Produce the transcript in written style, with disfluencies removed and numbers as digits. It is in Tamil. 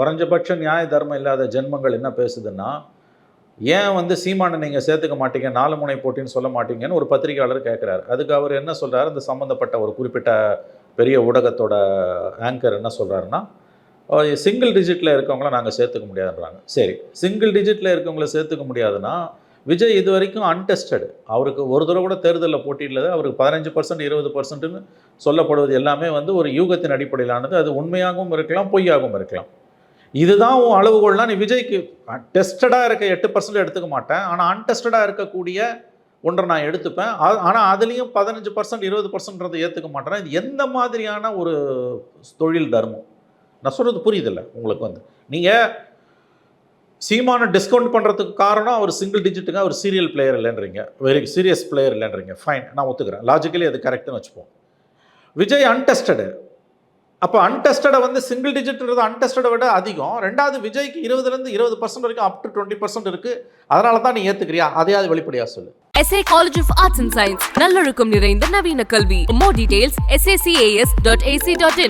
குறைஞ்சபட்ச நியாய தர்மம் இல்லாத ஜென்மங்கள் என்ன பேசுதுன்னா, ஏன் சீமானை நீங்கள் சேர்த்துக்க மாட்டீங்க, 4 முனை போட்டின்னு சொல்ல மாட்டீங்கன்னு ஒரு பத்திரிகையாளர் கேட்குறாரு. அதுக்கு அவர் என்ன சொல்கிறார், இந்த சம்மந்தப்பட்ட ஒரு குறிப்பிட்ட பெரிய ஊடகத்தோட ஆங்கர் என்ன சொல்கிறாருன்னா, சிங்கிள் டிஜிட்டில் இருக்கவங்கள நாங்கள் சேர்த்துக்க முடியாதுன்றாங்க. சரி, சிங்கிள் டிஜிட்டில் இருக்கவங்கள சேர்த்துக்க முடியாதுன்னா, விஜய் இது வரைக்கும் அன்டெஸ்டட். அவருக்கு ஒரு தடவை கூட தேர்தலில் போட்டியிடல. அவருக்கு 15% 20%ன்னு சொல்லப்படுவது எல்லாமே ஒரு யூகத்தின் அடிப்படையிலானது. அது உண்மையாகவும் இருக்கலாம், பொய்யாகவும் இருக்கலாம். இதுதான் உன் அளவுகோல்னா, நீ விஜய்க்கு டெஸ்டடாக இருக்க 8% எடுத்துக்க மாட்டேன், ஆனால் அன்டெஸ்டடாக இருக்கக்கூடிய ஒன்றை நான் எடுத்துப்பேன். ஆனால் அதுலேயும் 15% 20%ன்றதை ஏற்றுக்க மாட்டேன்னா, இது எந்த மாதிரியான ஒரு தொழில் தர்மம்? நான் சொல்கிறது புரியுதில்லை உங்களுக்கு? நீங்கள் சீமானை டிஸ்கவுண்ட் பண்ணுறதுக்கு காரணம் அவர் சிங்கிள் டிஜிட்டுங்க, அவர் சீரியல் பிளேயர் இல்லைன்றீங்க, வெரி சீரியஸ் பிளேயர் இல்லைன்றீங்க. ஃபைன், நான் ஒத்துக்கிறேன், லாஜிக்கலி அது கரெக்டுன்னு வச்சுப்போம். விஜய் அன்டெஸ்டடு. அப்போ அன்டெஸ்டடை சிங்கிள் டிஜிட்ன்றது அன்டெஸ்டடை விட அதிகம். ரெண்டாவது, விஜய்க்கு 20% 20% வரைக்கும் அப் டு 20% இருக்குது. அதனால தான் நீ ஏற்றுக்கிறியா? அதையாவது வெளிப்படையாக சொல்லு. SA College of Arts and Science நல்லொழுக்கம் நிறைந்த நவீன கல்வி. More details sacas.ac.in